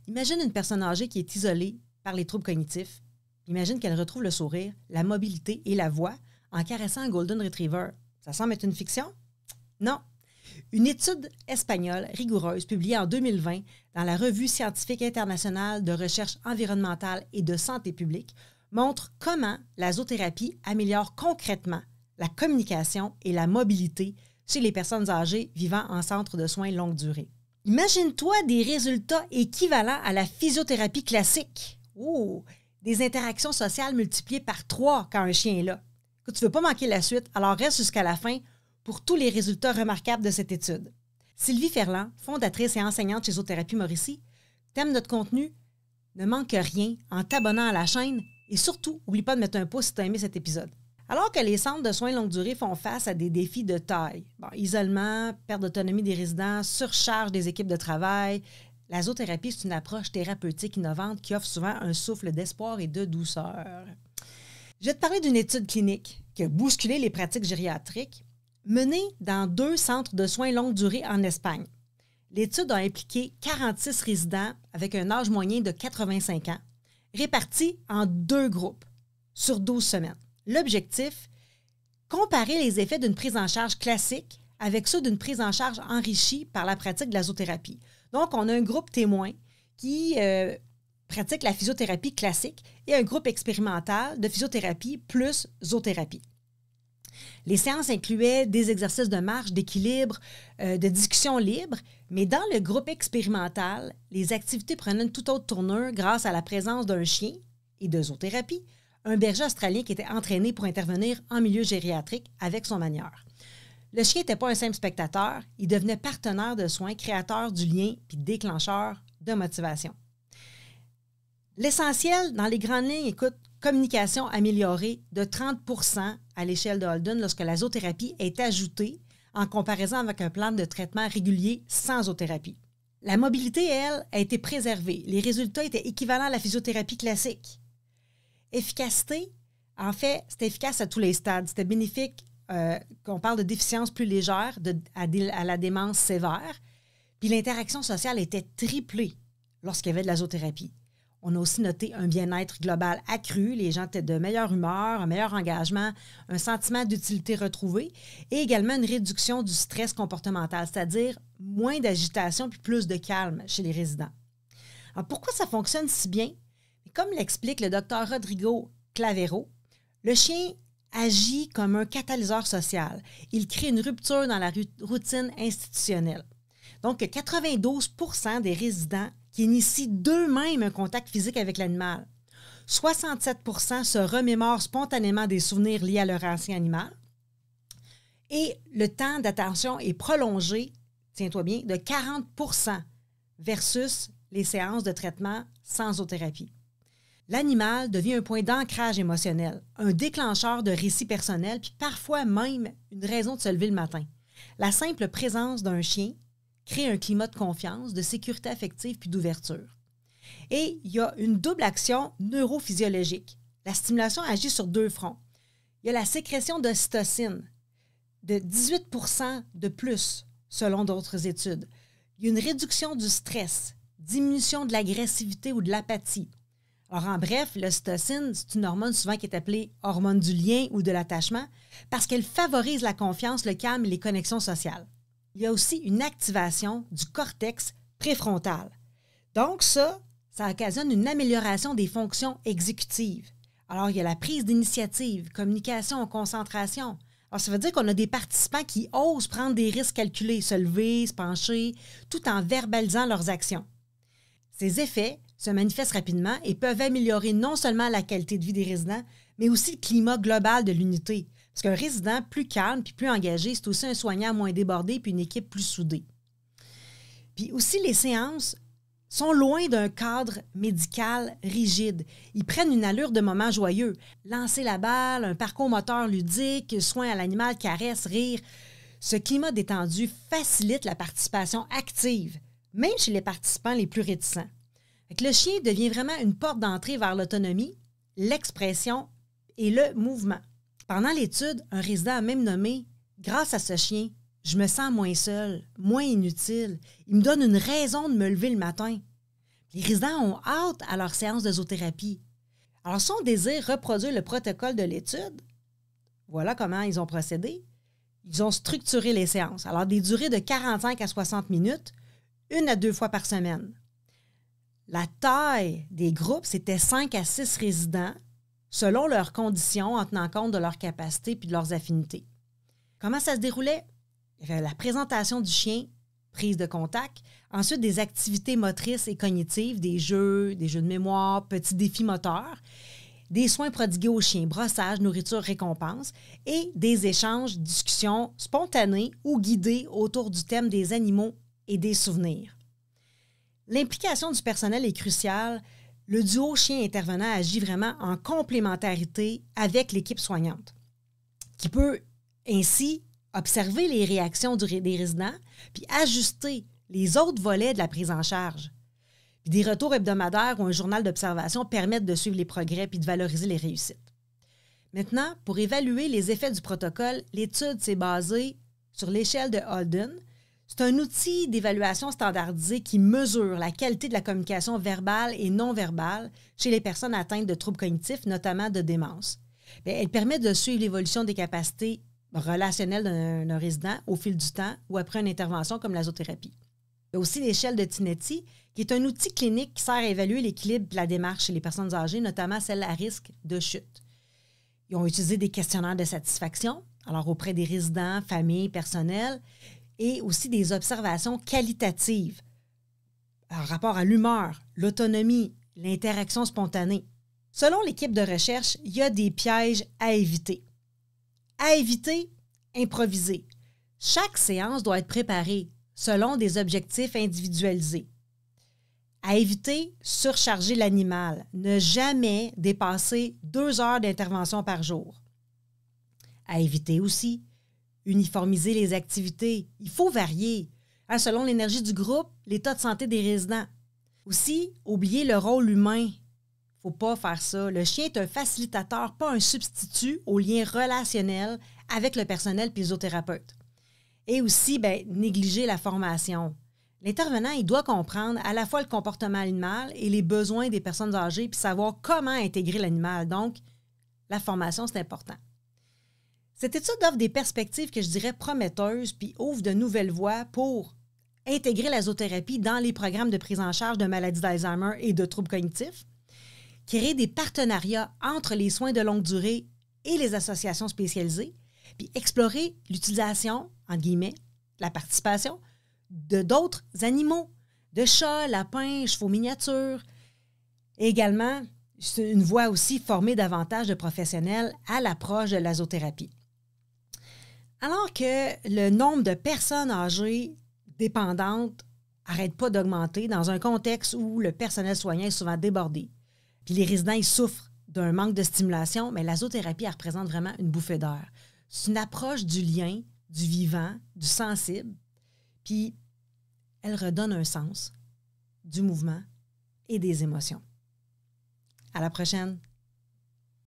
Imagine une personne âgée qui est isolée par les troubles cognitifs. Imagine qu'elle retrouve le sourire, la mobilité et la voix en caressant un Golden Retriever. Ça semble être une fiction? Non. Une étude espagnole rigoureuse publiée en 2020 dans la Revue scientifique internationale de recherche environnementale et de santé publique montre comment la zoothérapie améliore concrètement la communication et la mobilité chez les personnes âgées vivant en centre de soins longue durée. Imagine-toi des résultats équivalents à la physiothérapie classique. Oh, des interactions sociales multipliées par 3 quand un chien est là. Tu ne veux pas manquer la suite, alors reste jusqu'à la fin pour tous les résultats remarquables de cette étude. Sylvie Ferland, fondatrice et enseignante chez Zoothérapie Mauricie, t'aimes notre contenu? Ne manque rien en t'abonnant à la chaîne et surtout, n'oublie pas de mettre un pouce si tu as aimé cet épisode. Alors que les centres de soins longue durée font face à des défis de taille, isolement, perte d'autonomie des résidents, surcharge des équipes de travail, la zoothérapie, c'est une approche thérapeutique innovante qui offre souvent un souffle d'espoir et de douceur. Je vais te parler d'une étude clinique qui a bousculé les pratiques gériatriques menée dans 2 centres de soins longue durée en Espagne. L'étude a impliqué 46 résidents avec un âge moyen de 85 ans, répartis en 2 groupes sur 12 semaines. L'objectif, comparer les effets d'une prise en charge classique avec ceux d'une prise en charge enrichie par la pratique de la zoothérapie. Donc, on a un groupe témoin qui pratique la physiothérapie classique et un groupe expérimental de physiothérapie plus zoothérapie. Les séances incluaient des exercices de marche, d'équilibre, de discussion libre, mais dans le groupe expérimental, les activités prenaient une toute autre tournure grâce à la présence d'un chien et de zoothérapie, un berger australien qui était entraîné pour intervenir en milieu gériatrique avec son manieur. Le chien n'était pas un simple spectateur, il devenait partenaire de soins, créateur du lien puis déclencheur de motivation. L'essentiel, dans les grandes lignes, communication améliorée de 30 % à l'échelle de Holden lorsque la zoothérapie est ajoutée en comparaison avec un plan de traitement régulier sans zoothérapie. La mobilité, elle, a été préservée. Les résultats étaient équivalents à la physiothérapie classique. Efficacité, en fait, c'était efficace à tous les stades. C'était bénéfique qu'on parle de déficience plus légère à la démence sévère. Puis l'interaction sociale était triplée lorsqu'il y avait de la zoothérapie. On a aussi noté un bien-être global accru, les gens étaient de meilleure humeur, un meilleur engagement, un sentiment d'utilité retrouvée et également une réduction du stress comportemental, c'est-à-dire moins d'agitation puis plus de calme chez les résidents. Alors pourquoi ça fonctionne si bien? Comme l'explique le Dr Rodrigo Clavero, le chien agit comme un catalyseur social. Il crée une rupture dans la routine institutionnelle. Donc, 92 % des résidents qui initient d'eux-mêmes un contact physique avec l'animal. 67 % se remémorent spontanément des souvenirs liés à leur ancien animal. Et le temps d'attention est prolongé, tiens-toi bien, de 40 % versus les séances de traitement sans zoothérapie. L'animal devient un point d'ancrage émotionnel, un déclencheur de récits personnels, puis parfois même une raison de se lever le matin. La simple présence d'un chien crée un climat de confiance, de sécurité affective puis d'ouverture. Et il y a une double action neurophysiologique. La stimulation agit sur 2 fronts. Il y a la sécrétion d'ocytocine de 18 % de plus, selon d'autres études. Il y a une réduction du stress, diminution de l'agressivité ou de l'apathie. Alors, en bref, l'ocytocine, c'est une hormone souvent qui est appelée hormone du lien ou de l'attachement parce qu'elle favorise la confiance, le calme et les connexions sociales. Il y a aussi une activation du cortex préfrontal. Donc, ça occasionne une amélioration des fonctions exécutives. Alors, il y a la prise d'initiative, communication, concentration. Alors, ça veut dire qu'on a des participants qui osent prendre des risques calculés, se lever, se pencher, tout en verbalisant leurs actions. Ces effets se manifestent rapidement et peuvent améliorer non seulement la qualité de vie des résidents, mais aussi le climat global de l'unité. Parce qu'un résident plus calme puis plus engagé, c'est aussi un soignant moins débordé puis une équipe plus soudée. Puis aussi, les séances sont loin d'un cadre médical rigide. Ils prennent une allure de moment joyeux. Lancer la balle, un parcours moteur ludique, soin à l'animal, caresse, rire. Ce climat détendu facilite la participation active, même chez les participants les plus réticents. Le chien devient vraiment une porte d'entrée vers l'autonomie, l'expression et le mouvement. Pendant l'étude, un résident a même nommé « Grâce à ce chien, je me sens moins seul, moins inutile. Il me donne une raison de me lever le matin. » Les résidents ont hâte à leur séance de zoothérapie. Alors, si on désire reproduire le protocole de l'étude, voilà comment ils ont procédé. Ils ont structuré les séances. Alors, des durées de 45 à 60 minutes, 1 à 2 fois par semaine. La taille des groupes, c'était 5 à 6 résidents, selon leurs conditions, en tenant compte de leurs capacités puis de leurs affinités. Comment ça se déroulait? Il y avait la présentation du chien, prise de contact, ensuite des activités motrices et cognitives, des jeux de mémoire, petits défis moteurs, des soins prodigués au chien, brossage, nourriture, récompense, et des échanges, discussions spontanées ou guidées autour du thème des animaux et des souvenirs. L'implication du personnel est cruciale. Le duo chien-intervenant agit vraiment en complémentarité avec l'équipe soignante, qui peut ainsi observer les réactions des résidents puis ajuster les autres volets de la prise en charge. Puis des retours hebdomadaires ou un journal d'observation permettent de suivre les progrès puis de valoriser les réussites. Maintenant, pour évaluer les effets du protocole, l'étude s'est basée sur l'échelle de Holden. C'est un outil d'évaluation standardisé qui mesure la qualité de la communication verbale et non verbale chez les personnes atteintes de troubles cognitifs, notamment de démence. Bien, elle permet de suivre l'évolution des capacités relationnelles d'un résident au fil du temps ou après une intervention comme la zoothérapie. Il y a aussi l'échelle de Tinetti, qui est un outil clinique qui sert à évaluer l'équilibre de la démarche chez les personnes âgées, notamment celles à risque de chute. Ils ont utilisé des questionnaires de satisfaction, alors auprès des résidents, familles, personnels, et aussi des observations qualitatives en rapport à l'humeur, l'autonomie, l'interaction spontanée. Selon l'équipe de recherche, il y a des pièges à éviter. À éviter, improviser. Chaque séance doit être préparée selon des objectifs individualisés. À éviter, surcharger l'animal. Ne jamais dépasser 2 heures d'intervention par jour. À éviter aussi, uniformiser les activités. Il faut varier, selon l'énergie du groupe, l'état de santé des résidents. Aussi, oublier le rôle humain. Il ne faut pas faire ça. Le chien est un facilitateur, pas un substitut au lien relationnel avec le personnel et les zoothérapeutes. Et aussi, négliger la formation. L'intervenant, il doit comprendre à la fois le comportement animal et les besoins des personnes âgées puis savoir comment intégrer l'animal. Donc, la formation, c'est important. Cette étude offre des perspectives que je dirais prometteuses puis ouvre de nouvelles voies pour intégrer la zoothérapie dans les programmes de prise en charge de maladies d'Alzheimer et de troubles cognitifs, créer des partenariats entre les soins de longue durée et les associations spécialisées, puis explorer l'utilisation, entre guillemets, la participation de d'autres animaux, de chats, lapins, chevaux miniatures. Et également, c'est une voie aussi former davantage de professionnels à l'approche de la zoothérapie. Alors que le nombre de personnes âgées dépendantes n'arrête pas d'augmenter dans un contexte où le personnel soignant est souvent débordé, puis les résidents ils souffrent d'un manque de stimulation, mais la zoothérapie elle représente vraiment une bouffée d'air. C'est une approche du lien, du vivant, du sensible, puis elle redonne un sens, du mouvement et des émotions. À la prochaine!